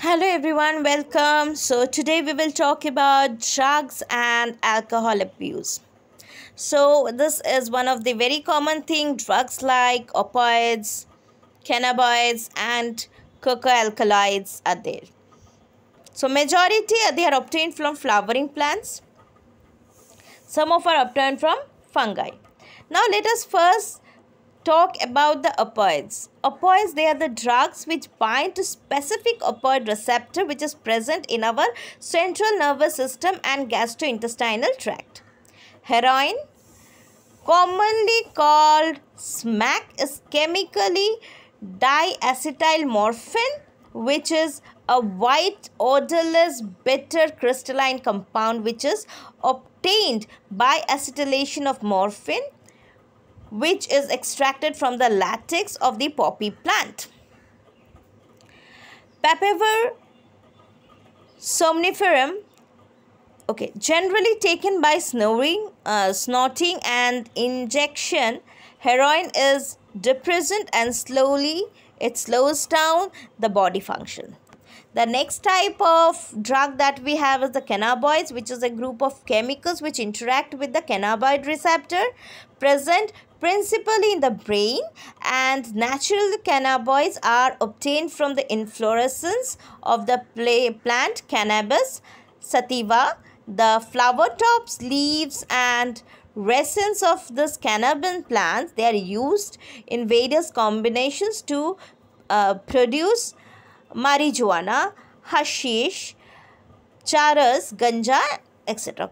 Hello everyone, welcome. So today we will talk about drugs and alcohol abuse. So this is one of the very common thing. Drugs like opioids, cannabinoids and coca alkaloids are there. So majority they are obtained from flowering plants. Some of are obtained from fungi. Now let us first talk about the opioids. Opioids, they are the drugs which bind to specific opioid receptor which is present in our central nervous system and gastrointestinal tract. Heroin, commonly called smack, is chemically diacetylmorphine, which is a white, odorless, bitter crystalline compound which is obtained by acetylation of morphine, which is extracted from the latex of the poppy plant. Papaver somniferum, generally taken by snorting and injection. Heroin is depressant and it slows down the body function. The next type of drug that we have is the cannabinoids, which is a group of chemicals which interact with the cannabinoid receptor present principally in the brain, and natural cannabinoids are obtained from the inflorescence of the plant Cannabis sativa. The flower tops, leaves and racemes of this cannabis plants, they are used in various combinations to produce marijuana, hashish, charas, ganja, etc.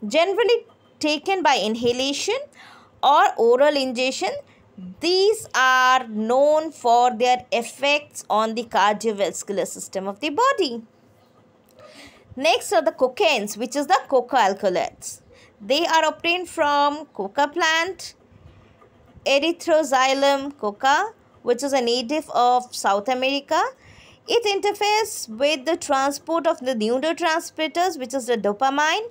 Generally taken by inhalation or oral ingestion, these are known for their effects on the cardiovascular system of the body. Next are the cocaines, which is the coca alkaloids. They are obtained from coca plant, Erythroxylum coca, which is a native of South America. It interferes with the transport of the neurotransmitters, which is the dopamine.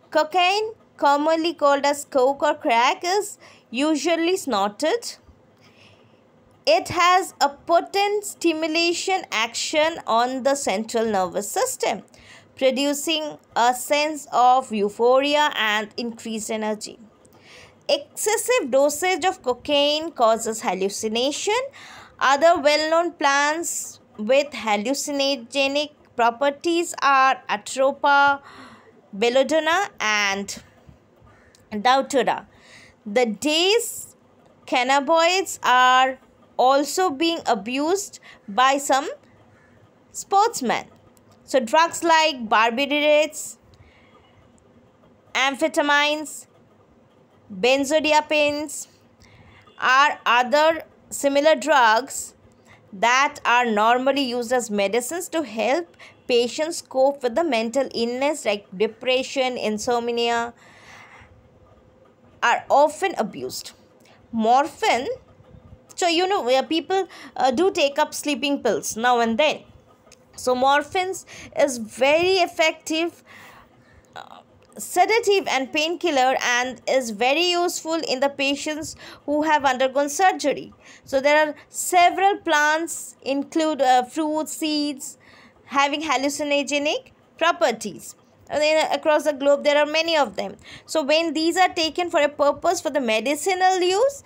Cocaine, commonly called as coke or crack, is usually snorted. It has a potent stimulation action on the central nervous system, producing a sense of euphoria and increased energy. Excessive dosage of cocaine causes hallucination. Other well-known plants with hallucinogenic properties are Atropa, belladonna and datura. The days cannabinoids are also being abused by some sportsmen. So drugs like barbiturates, amphetamines, benzodiazepines are other similar drugs that are normally used as medicines to help patients cope with the mental illness like depression, insomnia, are often abused. Morphine, so people do take up sleeping pills now and then. So morphine is very effective sedative and painkiller and is very useful in the patients who have undergone surgery. So there are several plants include fruits, seeds having hallucinogenic properties. Across the globe there are many of them. So when these are taken for a purpose for the medicinal use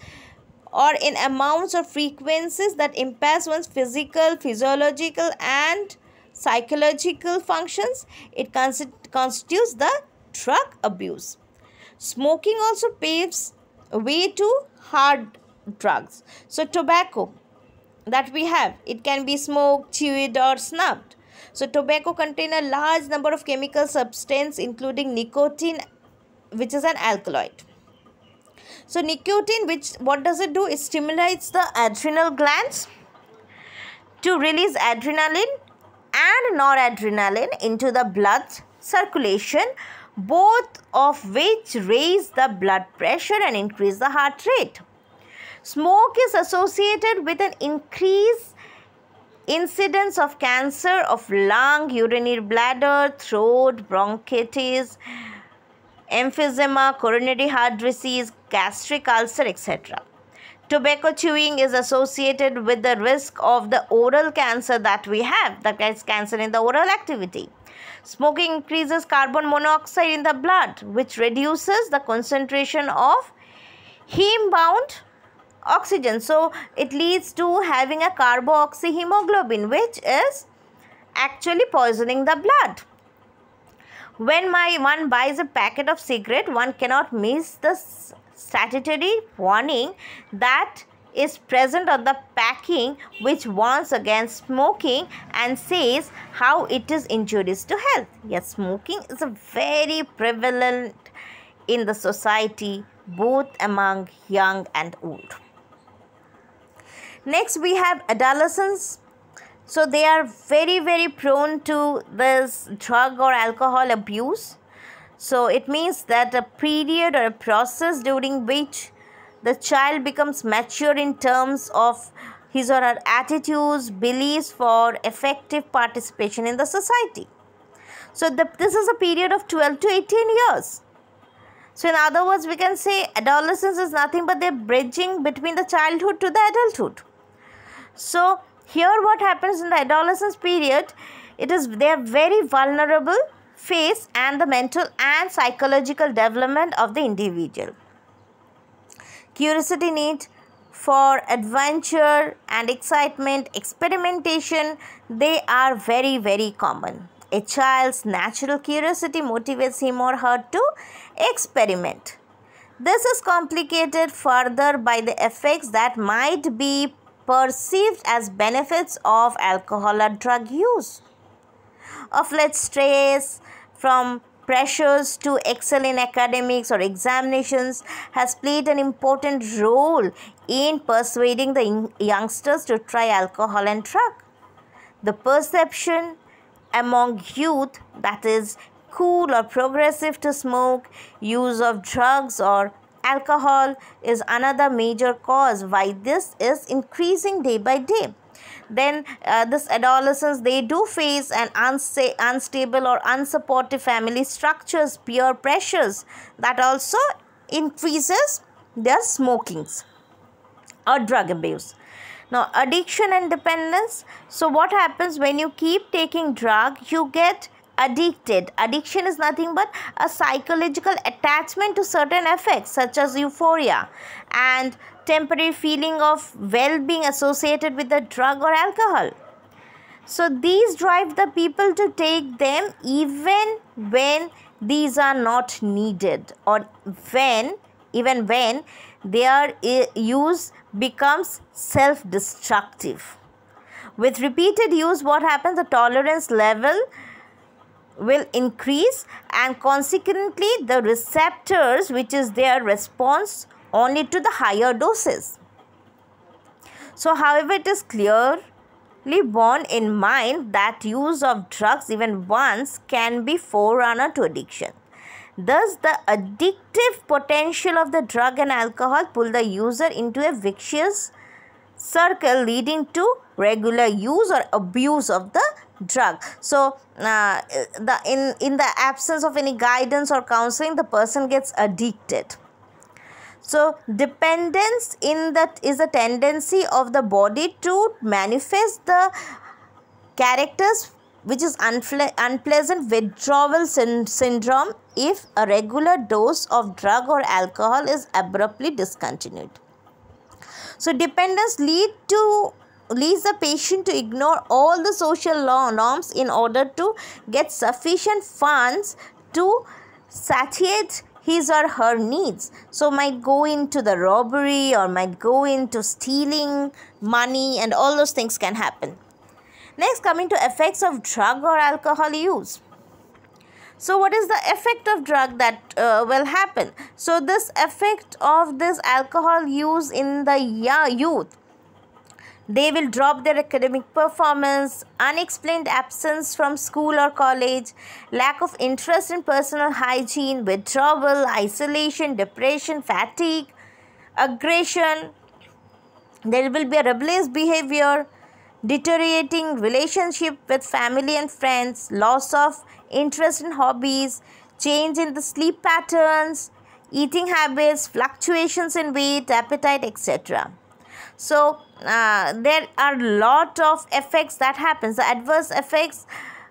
or in amounts or frequencies that impairs one's physical, physiological and psychological functions, it constitutes the drug abuse. Smoking also paves way to hard drugs. So tobacco that we have, it can be smoked, chewed or snuffed. So tobacco contains a large number of chemical substances including nicotine, which is an alkaloid. So nicotine, what does it do? It stimulates the adrenal glands to release adrenaline and noradrenaline into the blood circulation, both of which raise the blood pressure and increase the heart rate. Smoke is associated with an increased incidence of cancer of lung, urinary bladder, throat, bronchitis, emphysema, coronary heart disease, gastric ulcer, etc. Tobacco chewing is associated with the risk of the oral cancer that we have, that is cancer in the oral activity. Smoking increases carbon monoxide in the blood, which reduces the concentration of heme-bound oxygen. So it leads to having a carboxyhemoglobin, which is actually poisoning the blood. When one buys a packet of cigarette, one cannot miss the statutory warning that is present on the packing, which warns against smoking and says how it is injurious to health. Yes, smoking is a very prevalent in the society, both among young and old. Next, we have adolescents. So they are very, very prone to this drug or alcohol abuse. So it means that a period or a process during which the child becomes mature in terms of his or her attitudes, beliefs for effective participation in the society. So this is a period of 12 to 18 years. So in other words, we can say adolescence is nothing but the bridging between the childhood to the adulthood. So here what happens in the adolescence period, they are very vulnerable phase and the mental and psychological development of the individual. Curiosity, need for adventure and excitement, experimentation, they are very, very common. A child's natural curiosity motivates him or her to experiment. This is complicated further by the effects that might be perceived as benefits of alcohol or drug use. Of late, stress from pressures to excel in academics or examinations has played an important role in persuading the youngsters to try alcohol and drug. The perception among youth that is cool or progressive to smoke, use of drugs or alcohol is another major cause why this is increasing day by day. Then this adolescents, they do face an unstable or unsupportive family structures, peer pressures that also increases their smokings or drug abuse. Now addiction and dependence. So what happens when you keep taking drug, you get addicted. Addiction is nothing but a psychological attachment to certain effects such as euphoria and temporary feeling of well-being associated with the drug or alcohol. So these drive the people to take them even when these are not needed, or even when their use becomes self-destructive. With repeated use, what happens? The tolerance level will increase and consequently the receptors, which is their response only to the higher doses. So however, it is clearly borne in mind that use of drugs even once can be forerunner to addiction. Thus, the addictive potential of the drug and alcohol pull the user into a vicious circle leading to regular use or abuse of the drug. So in the absence of any guidance or counseling, the person gets addicted. So dependence is a tendency of the body to manifest the characters which is unpleasant withdrawal syndrome if a regular dose of drug or alcohol is abruptly discontinued. So dependence leads the patient to ignore all the social norms in order to get sufficient funds to satiate his or her needs. So might go into the robbery or might go into stealing money, and all those things can happen. Next, coming to effects of drug or alcohol use. So what is the effect of drug that will happen? So this effect of this alcohol use in the youth, they will drop their academic performance, unexplained absence from school or college, lack of interest in personal hygiene, withdrawal, isolation, depression, fatigue, aggression. There will be a rebellious behavior, deteriorating relationship with family and friends, loss of interest in hobbies, change in the sleep patterns, eating habits, fluctuations in weight, appetite, etc. So there are a lot of effects that happens. The adverse effects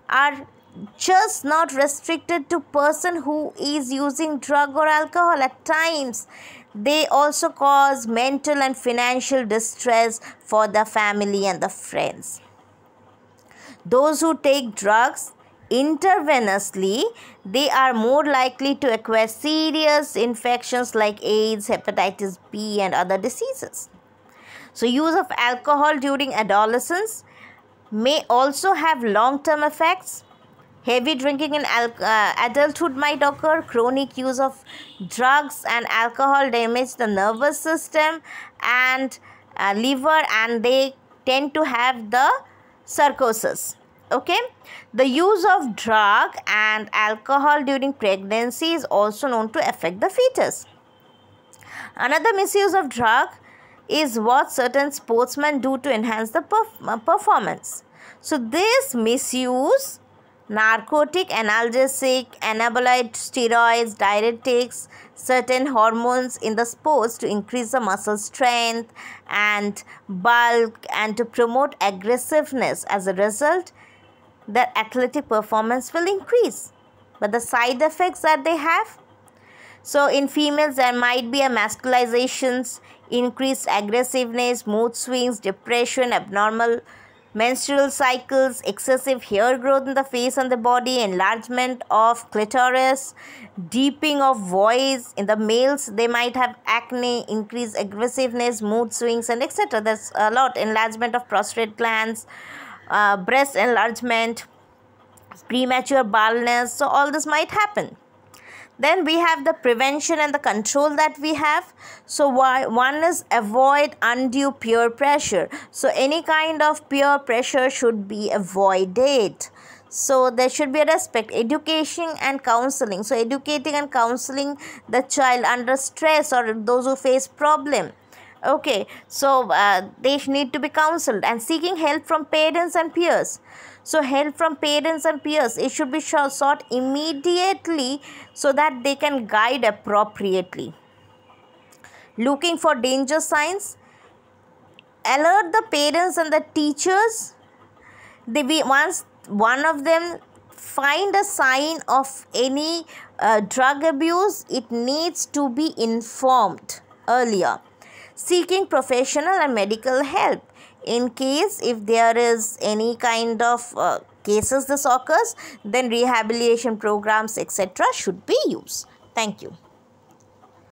are just not restricted to person who is using drug or alcohol. At times they also cause mental and financial distress for the family and the friends. Those who take drugs intravenously, they are more likely to acquire serious infections like AIDS, hepatitis B and other diseases. So use of alcohol during adolescence may also have long-term effects. Heavy drinking in adulthood might occur. Chronic use of drugs and alcohol damage the nervous system and liver, and they tend to have the cirrhosis. Okay, the use of drug and alcohol during pregnancy is also known to affect the fetus. Another misuse of drug is what certain sportsmen do to enhance the performance. So this misuse narcotic, analgesic, anabolic steroids, diuretics, certain hormones in the sports to increase the muscle strength and bulk and to promote aggressiveness. As a result, their athletic performance will increase. But the side effects that they have, so in females there might be a masculizations, increased aggressiveness, mood swings, depression, abnormal menstrual cycles, excessive hair growth in the face and the body, enlargement of clitoris, deepening of voice. In the males, they might have acne, increased aggressiveness, mood swings and etc. There's a lot. Enlargement of prostate glands, breast enlargement, premature baldness. So all this might happen. Then we have the prevention and the control that we have. So one is avoid undue peer pressure. So any kind of peer pressure should be avoided. So there should be a respect, education and counseling. So educating and counseling the child under stress or those who face problem. Okay, so they need to be counseled, and seeking help from parents and peers. So help from parents and peers, it should be sought immediately so that they can guide appropriately. Looking for danger signs, alert the parents and the teachers. Once one of them find a sign of any drug abuse, it needs to be informed earlier. Seeking professional and medical help. In case if there is any kind of cases this occurs, then rehabilitation programs etc. should be used. Thank you.